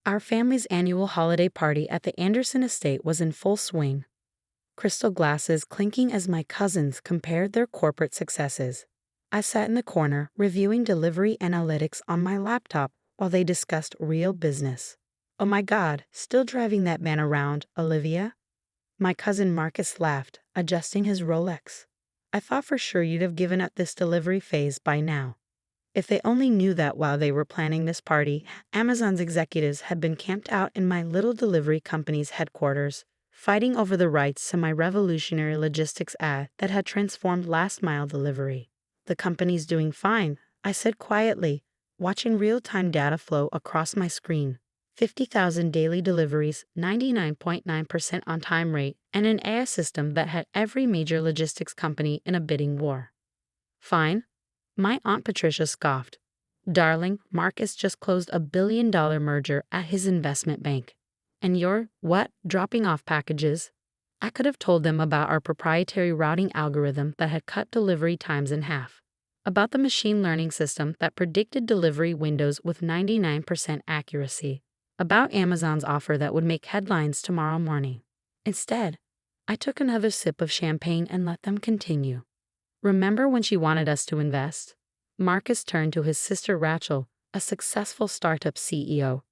Our family's annual holiday party at the Anderson estate was in full swing, crystal glasses clinking as my cousins compared their corporate successes. I sat in the corner reviewing delivery analytics on my laptop while they discussed real business. "Oh my God, still driving that man around, Olivia?" My cousin Marcus laughed, adjusting his Rolex. "I thought for sure you'd have given up this delivery phase by now." If they only knew that while they were planning this party, Amazon's executives had been camped out in my little delivery company's headquarters, fighting over the rights to my revolutionary logistics ad that had transformed last-mile delivery. "The company's doing fine," I said quietly, watching real-time data flow across my screen. 50,000 daily deliveries, 99.9% on-time rate, and an AI system that had every major logistics company in a bidding war. "Fine?" My Aunt Patricia scoffed. "Darling, Marcus just closed a billion-dollar merger at his investment bank. And you're, what, dropping off packages?" I could have told them about our proprietary routing algorithm that had cut delivery times in half, about the machine learning system that predicted delivery windows with 99% accuracy, about Amazon's offer that would make headlines tomorrow morning. Instead, I took another sip of champagne and let them continue. "Remember when she wanted us to invest?" Marcus turned to his sister Rachel, a successful startup CEO.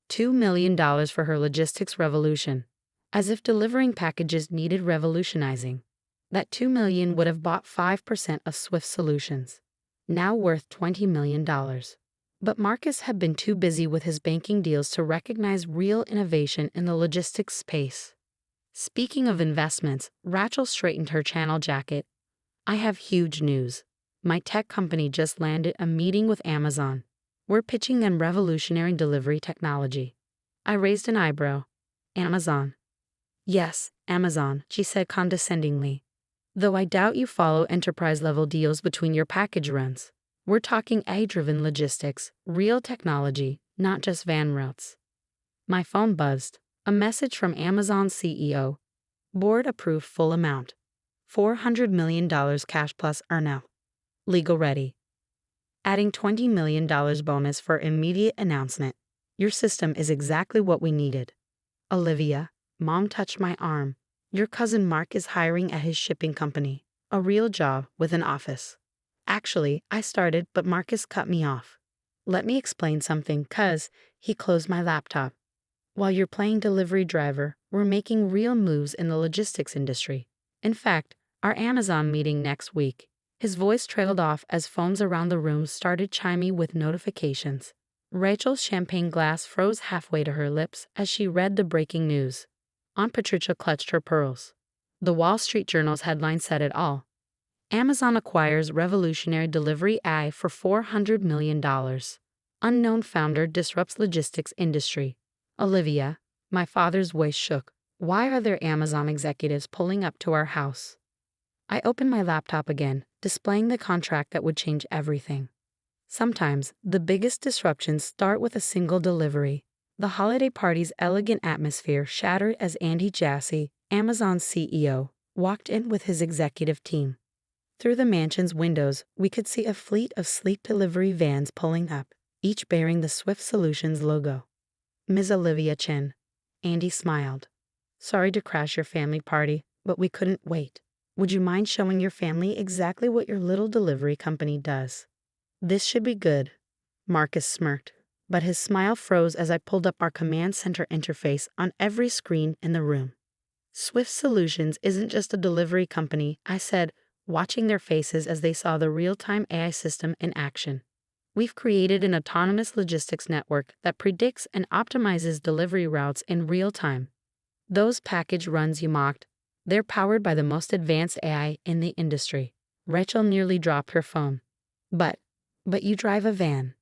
$2 million for her logistics revolution. As if delivering packages needed revolutionizing. That $2 million would have bought 5% of Swift Solutions, now worth $20 million. But Marcus had been too busy with his banking deals to recognize real innovation in the logistics space. Speaking of investments, Rachel straightened her channel jacket. "I have huge news. My tech company just landed a meeting with Amazon. We're pitching them revolutionary delivery technology." I raised an eyebrow. "Amazon?" "Yes, Amazon," she said condescendingly. "Though I doubt you follow enterprise-level deals between your package runs. We're talking AI-driven logistics, real technology, not just van routes." My phone buzzed. A message from Amazon's CEO. "Board approved full amount. $400 million cash plus earnout. Legal ready. Adding $20 million bonus for immediate announcement. Your system is exactly what we needed." "Olivia," Mom touched my arm. "Your cousin Mark is hiring at his shipping company. A real job with an office." "Actually," I started, but Marcus cut me off. "Let me explain something, cuz," he closed my laptop. "While you're playing delivery driver, we're making real moves in the logistics industry. In fact, our Amazon meeting next week." His voice trailed off as phones around the room started chiming with notifications. Rachel's champagne glass froze halfway to her lips as she read the breaking news. Aunt Patricia clutched her pearls. The Wall Street Journal's headline said it all. "Amazon acquires revolutionary delivery AI for $400 million. Unknown founder disrupts logistics industry." "Olivia," my father's voice shook. "Why are there Amazon executives pulling up to our house?" I opened my laptop again, displaying the contract that would change everything. Sometimes, the biggest disruptions start with a single delivery. The holiday party's elegant atmosphere shattered as Andy Jassy, Amazon's CEO, walked in with his executive team. Through the mansion's windows, we could see a fleet of sleek delivery vans pulling up, each bearing the Swift Solutions logo. "Ms. Olivia Chen." Andy smiled. "Sorry to crash your family party, but we couldn't wait. Would you mind showing your family exactly what your little delivery company does?" "This should be good." Marcus smirked, but his smile froze as I pulled up our command center interface on every screen in the room. "Swift Solutions isn't just a delivery company," I said, watching their faces as they saw the real-time AI system in action. "We've created an autonomous logistics network that predicts and optimizes delivery routes in real time. Those package runs you mocked, they're powered by the most advanced AI in the industry." Rachel nearly dropped her phone. But you drive a van."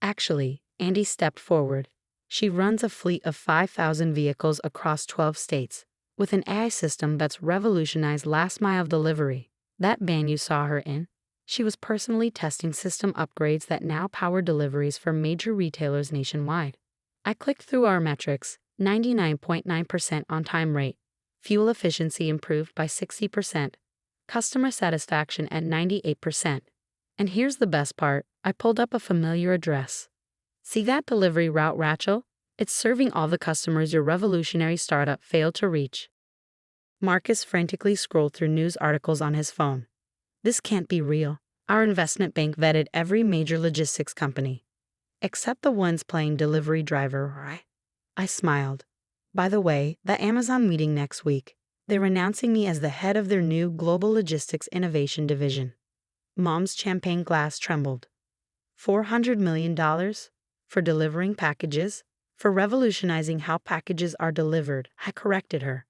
"Actually," Andy stepped forward. "She runs a fleet of 5,000 vehicles across 12 states, with an AI system that's revolutionized last-mile delivery. That van you saw her in, she was personally testing system upgrades that now power deliveries for major retailers nationwide." I clicked through our metrics. 99.9% on-time rate. Fuel efficiency improved by 60%. Customer satisfaction at 98%. And here's the best part, I pulled up a familiar address. "See that delivery route, Rachel? It's serving all the customers your revolutionary startup failed to reach. Marcus frantically scrolled through news articles on his phone. This can't be real. Our investment bank vetted every major logistics company, except the ones playing delivery driver, right? I smiled. By the way, the Amazon meeting next week, they're announcing me as the head of their new Global Logistics Innovation Division. Mom's champagne glass trembled. $400 million? For delivering packages? For revolutionizing how packages are delivered, I corrected her.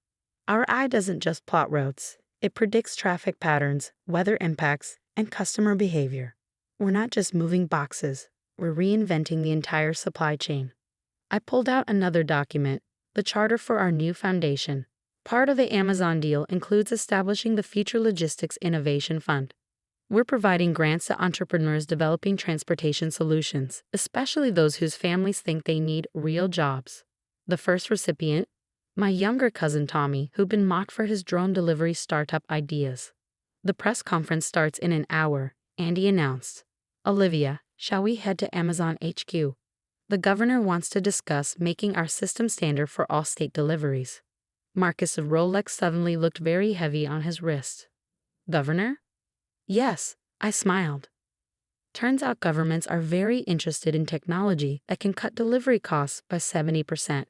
Our AI doesn't just plot routes, it predicts traffic patterns, weather impacts, and customer behavior. We're not just moving boxes, we're reinventing the entire supply chain. I pulled out another document, the charter for our new foundation. Part of the Amazon deal includes establishing the Future Logistics Innovation Fund. We're providing grants to entrepreneurs developing transportation solutions, especially those whose families think they need real jobs. The first recipient, my younger cousin Tommy, who'd been mocked for his drone delivery startup ideas. The press conference starts in an hour, Andy announced. Olivia, shall we head to Amazon HQ? The governor wants to discuss making our system standard for all state deliveries. Marcus' Rolex suddenly looked very heavy on his wrist. Governor? Yes, I smiled. Turns out governments are very interested in technology that can cut delivery costs by 70%.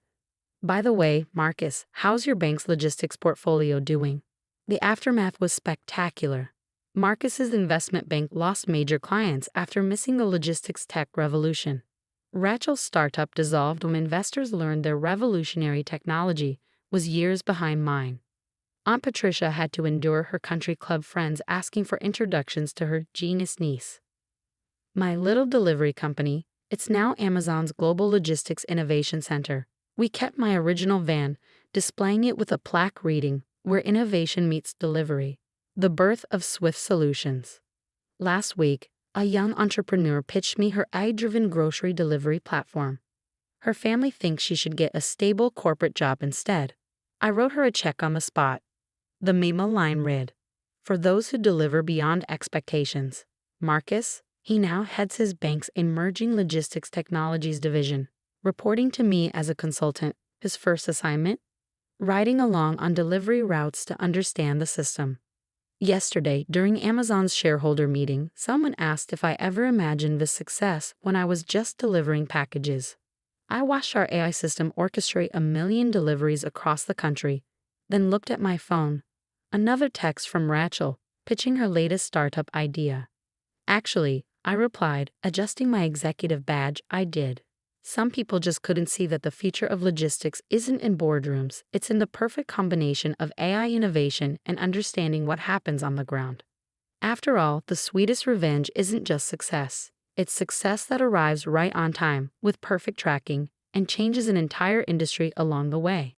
By the way, Marcus, how's your bank's logistics portfolio doing? The aftermath was spectacular. Marcus's investment bank lost major clients after missing the logistics tech revolution. Rachel's startup dissolved when investors learned their revolutionary technology was years behind mine. Aunt Patricia had to endure her country club friends asking for introductions to her genius niece. My little delivery company, it's now Amazon's Global Logistics Innovation Center. We kept my original van, displaying it with a plaque reading, "Where innovation meets delivery." The birth of Swift Solutions. Last week, a young entrepreneur pitched me her AI-driven grocery delivery platform. Her family thinks she should get a stable corporate job instead. I wrote her a check on the spot. The memo line read, "For those who deliver beyond expectations." Marcus, he now heads his bank's emerging logistics technologies division, reporting to me as a consultant. His first assignment? Riding along on delivery routes to understand the system. Yesterday, during Amazon's shareholder meeting, someone asked if I ever imagined this success when I was just delivering packages. I watched our AI system orchestrate 1 million deliveries across the country, then looked at my phone. Another text from Rachel, pitching her latest startup idea. Actually, I replied, adjusting my executive badge, I did. Some people just couldn't see that the future of logistics isn't in boardrooms, it's in the perfect combination of AI innovation and understanding what happens on the ground. After all, the sweetest revenge isn't just success. It's success that arrives right on time, with perfect tracking, and changes an entire industry along the way.